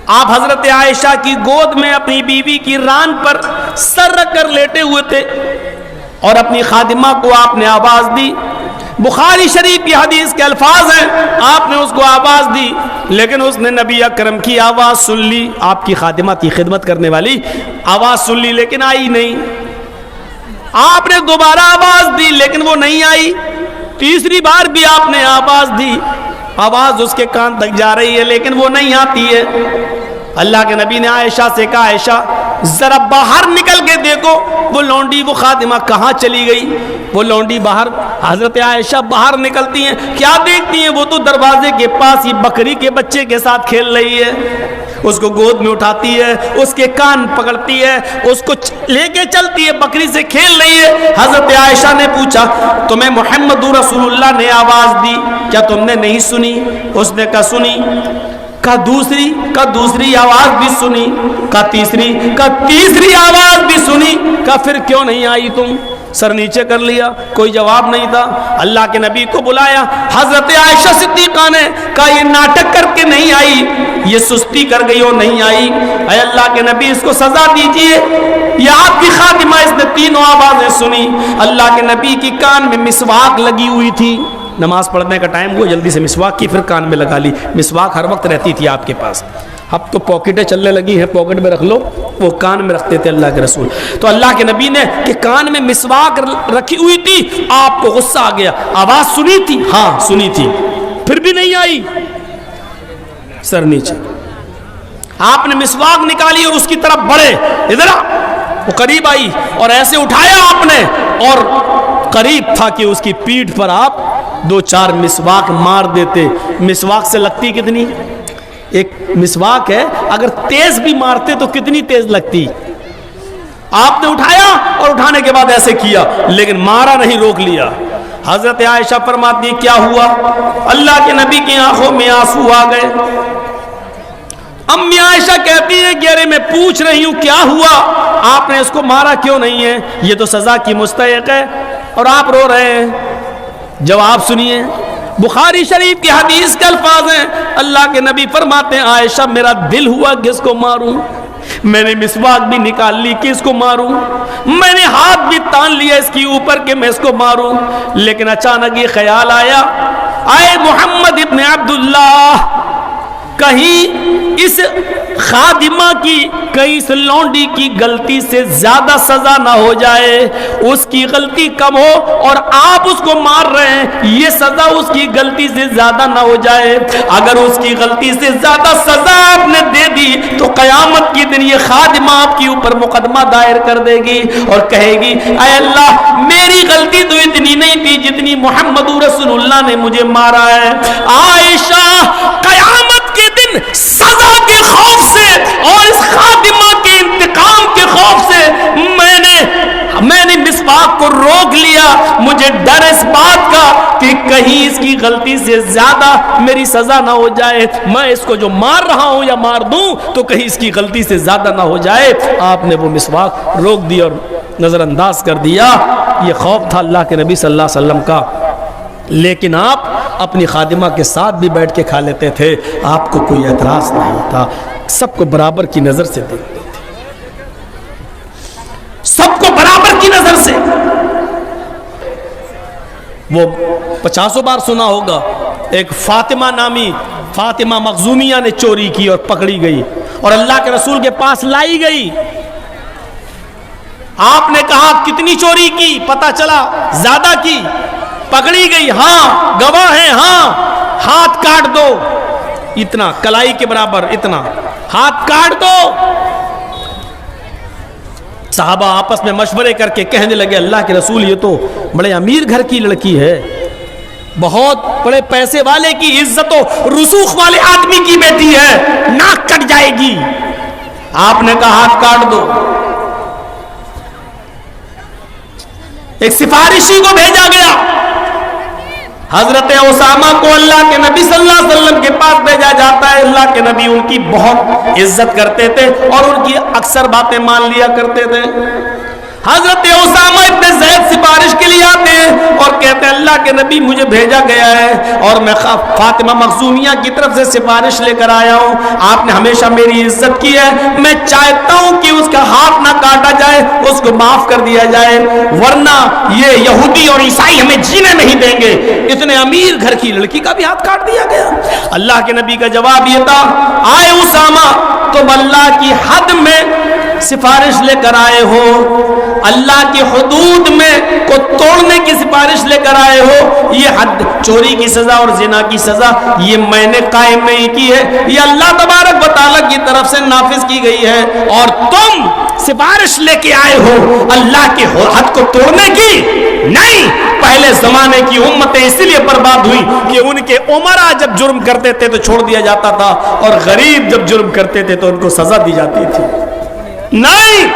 آپ حضرت عائشہ کی گود میں اپنی بیوی کی ران پر سر رکھ کر لیٹے ہوئے تھے اور اپنی خادمہ کو آپ نے آواز دی. بخاری شریف کی حدیث کے الفاظ ہیں, آپ نے اس کو آواز دی لیکن اس نے نبی اکرم کی آواز سن لی. آپ کی خادمہ کی خدمت کرنے والی آواز سن لی لیکن آئی نہیں. آپ نے دوبارہ آواز دی لیکن وہ نہیں آئی. تیسری بار بھی آپ نے آواز دی, آواز اس کے کان تک جا رہی ہے لیکن وہ نہیں آتی ہے. اللہ کے نبی نے عائشہ سے کہا, عائشہ ذرا باہر نکل کے دیکھو وہ لونڈی وہ خادمہ کہاں چلی گئی. وہ لونڈی باہر, حضرت عائشہ باہر نکلتی ہیں, کیا دیکھتی ہیں؟ وہ تو دروازے کے پاس ہی بکری کے بچے کے ساتھ کھیل رہی ہے. اس کو گود میں اٹھاتی ہے, اس کے کان پکڑتی ہے, اس کو لے کے چلتی ہے, بکری سے کھیل رہی ہے. حضرت عائشہ نے پوچھا, تمہیں محمد رسول اللہ نے آواز دی, کیا تم نے نہیں سنی؟ اس نے کہا سنی. کا دوسری آواز بھی سنی, کا تیسری آواز بھی سنی. کا پھر کیوں نہیں آئی تم؟ سر نیچے کر لیا, کوئی جواب نہیں تھا. اللہ کے نبی کو بلایا, حضرت عائشہ صدیقہ نے کہا یہ ناٹک کر کے نہیں آئی, یہ سستی کر گئی اور نہیں آئی. اے اللہ کے نبی اس کو سزا دیجئے, یہ آپ کی خادمہ, اس نے تینوں آوازیں سنی. اللہ کے نبی کی کان میں مسواک لگی ہوئی تھی. نماز پڑھنے کا ٹائم ہوا, جلدی سے مسواک کی پھر کان میں لگا لی. مسواک ہر وقت رہتی تھی آپ کے پاس, اب تو پاکٹیں چلنے لگی ہیں, پاکٹ میں رکھ لو, وہ کان میں رکھتے تھے اللہ کے رسول. تو اللہ کے نبی نے کہ کان میں مسواک رکھی ہوئی تھی, آپ کو غصہ آ گیا. آواز سنی تھی؟ ہاں سنی تھی, پھر بھی نہیں آئی. سر نیچے. آپ نے مسواک نکالی اور اس کی طرف بڑھے, ادھر وہ قریب آئی اور ایسے اٹھایا آپ نے, اور قریب تھا کہ اس کی پیٹھ پر آپ 2-4 مسواک مار دیتے. مسواک سے لگتی کتنی؟ ایک مسواک ہے, اگر تیز بھی مارتے تو کتنی تیز لگتی. آپ نے اٹھایا اور اٹھانے کے بعد ایسے کیا لیکن مارا نہیں, روک لیا. حضرت عائشہ فرماتی کیا ہوا؟ اللہ کے نبی کی آنکھوں میں آنسو آ گئے. امی عائشہ کہتی ہے کہ ارے میں پوچھ رہی ہوں کیا ہوا, آپ نے اس کو مارا کیوں نہیں ہے, یہ تو سزا کی مستحق ہے, اور آپ رو رہے ہیں. جواب سنیے, بخاری شریف کی حدیث کے الفاظ ہیں, اللہ کے نبی فرماتے ہیں عائشہ میرا دل ہوا کہ اس کو ماروں, میں نے مسواک بھی نکال لی کہ اس کو ماروں, میں نے ہاتھ بھی تان لیا اس کی اوپر کہ میں اس کو ماروں, لیکن اچانک یہ خیال آیا, اے محمد ابن عبداللہ, کہیں اس خادمہ کی, کہیں اس لونڈی کی غلطی سے زیادہ سزا نہ ہو جائے, اس کی غلطی کم ہو اور آپ اس کو مار رہے ہیں, یہ سزا اس کی غلطی سے زیادہ نہ ہو جائے. اگر اس کی غلطی سے زیادہ سزا آپ نے دے دی تو قیامت کی دن یہ خادمہ آپ کے اوپر مقدمہ دائر کر دے گی اور کہے گی اے اللہ میری غلطی تو اتنی نہیں تھی جتنی محمد رسول اللہ نے مجھے مارا ہے. عائشہ قیامت کے دن سزا کے خوف سے اور اس خادمہ کے انتقام کے خوف سے میں نے مسواک کو روک لیا. مجھے ڈر اس بات کا کہ کہیں اس کی غلطی سے زیادہ میری سزا نہ ہو جائے, میں اس کو جو مار رہا ہوں یا مار دوں تو کہیں اس کی غلطی سے زیادہ نہ ہو جائے. آپ نے وہ مسواک روک دی اور نظر انداز کر دیا. یہ خوف تھا اللہ کے نبی صلی اللہ علیہ وسلم کا, لیکن آپ اپنی خادمہ کے ساتھ بھی بیٹھ کے کھا لیتے تھے, آپ کو کوئی اعتراض نہیں تھا, سب کو برابر کی نظر سے دیکھتے تھے, سب کو برابر کی نظر سے. وہ 50 بار سنا ہوگا, ایک فاطمہ نامی, فاطمہ مخزومیہ نے چوری کی اور پکڑی گئی اور اللہ کے رسول کے پاس لائی گئی. آپ نے کہا کتنی چوری کی؟ پتہ چلا زیادہ کی. پکڑی گئی, ہاں گواہ ہیں, ہاں ہاتھ کاٹ دو, اتنا کلائی کے برابر, اتنا ہاتھ کاٹ دو. صحابہ آپس میں مشورے کر کے کہنے لگے اللہ کے رسول یہ تو بڑے امیر گھر کی لڑکی ہے, بہت بڑے پیسے والے کی, عزت و رسوخ والے آدمی کی بیٹی ہے, ناک کٹ جائے گی. آپ نے کہا ہاتھ کاٹ دو. ایک سفارشی کو بھیجا گیا, حضرت اسامہ کو اللہ کے نبی صلی اللہ علیہ وسلم کے پاس بھیجا جاتا ہے. اللہ کے نبی ان کی بہت عزت کرتے تھے اور ان کی اکثر باتیں مان لیا کرتے تھے. حضرت اسامہ ابن زید سفارش کے لیے آتے ہیں اور کہتے ہیں اللہ کے نبی مجھے بھیجا گیا ہے اور میں فاطمہ مخزومیہ کی طرف سے سفارش لے کر آیا ہوں، آپ نے ہمیشہ میری عزت کی ہے، میں چاہتا ہوں کہ اس کا ہاتھ نہ کاٹا جائے، اس کو معاف کر دیا جائے، ورنہ یہ یہودی اور عیسائی ہمیں جینے نہیں دیں گے۔ اتنے امیر گھر کی لڑکی کا بھی ہاتھ کاٹ دیا گیا۔ اللہ کے نبی کا جواب یہ تھا، آئے اسامہ تم اللہ کی حد میں سفارش لے کر آئے ہو، اللہ کی حدود میں کو توڑنے کی سفارش لے کر آئے ہو، یہ حد چوری کی سزا اور زنا کی سزا یہ میں نے قائم نہیں کی ہے، یہ اللہ تبارک و تعالیٰ کی طرف سے نافذ کی گئی ہے، اور تم سفارش لے کے آئے ہو اللہ کے حد کو توڑنے کی؟ نہیں، پہلے زمانے کی امتیں اسی لیے برباد ہوئی کہ ان کے امراء جب جرم کرتے تھے تو چھوڑ دیا جاتا تھا، اور غریب جب جرم کرتے تھے تو ان کو سزا دی جاتی تھی۔ نہیں،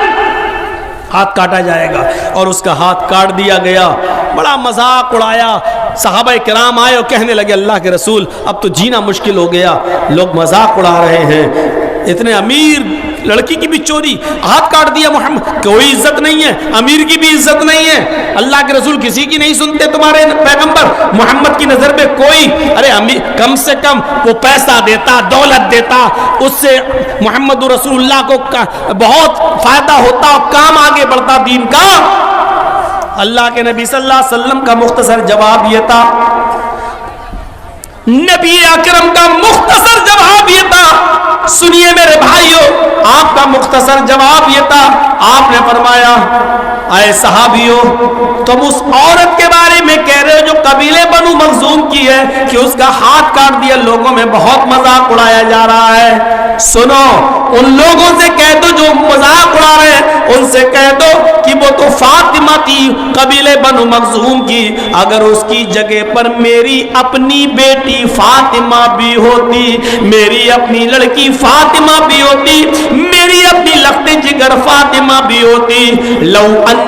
ہاتھ کاٹا جائے گا، اور اس کا ہاتھ کاٹ دیا گیا۔ بڑا مذاق اڑایا، صحابہ کرام آئے اور کہنے لگے اللہ کے رسول اب تو جینا مشکل ہو گیا، لوگ مذاق اڑا رہے ہیں، اتنے امیر لڑکی کی بھی چوری، ہاتھ کاٹ دیا محمد، کوئی عزت نہیں ہے، امیر کی بھی عزت نہیں ہے، اللہ کے رسول کسی کی نہیں سنتے، تمہارے پیغمبر محمد کی نظر میں کوئی، ارے امیر کم سے کم وہ پیسہ دیتا، دولت دیتا، اس سے محمد رسول اللہ کو بہت فائدہ ہوتا اور کام آگے بڑھتا دین کا۔ اللہ کے نبی صلی اللہ علیہ وسلم کا مختصر جواب یہ تھا، نبی اکرم کا مختصر جواب یہ تھا، سنیے میرے بھائیوں، آپ کا مختصر جواب یہ تھا، آپ نے فرمایا اے صحابیوں تم اس عورت کے بارے میں کہہ رہے ہو جو قبیلے بنو مخزوم کی ہے کہ اس کا ہاتھ کاٹ دیا، لوگوں میں بہت مذاق اڑایا جا رہا ہے، سنو ان لوگوں سے کہہ دو جو مذاق اڑا رہے ہیں، ان سے کہہ دو کہ وہ تو فاطمہ تھی قبیلے بنو مخزوم کی، اگر اس کی جگہ پر میری اپنی بیٹی فاطمہ بھی ہوتی، میری اپنی لڑکی فاطمہ بھی ہوتی، میری اپنی لخت جگر فاطمہ بھی ہوتی، لو ان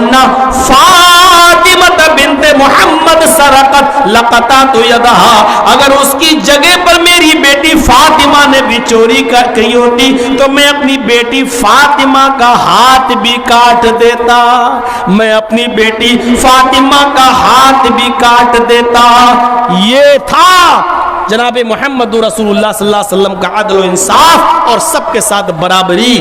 فاطمہ بنت محمد سرقت لقطعت یدہا، اگر اس کی جگہ پر میری بیٹی فاطمہ نے بھی چوری کی ہوتی تو میں اپنی بیٹی فاطمہ کا ہاتھ بھی کاٹ دیتا، میں اپنی بیٹی فاطمہ کا ہاتھ بھی کاٹ دیتا۔ یہ تھا جناب محمد رسول اللہ صلی اللہ علیہ وسلم کا عدل و انصاف اور سب کے ساتھ برابری۔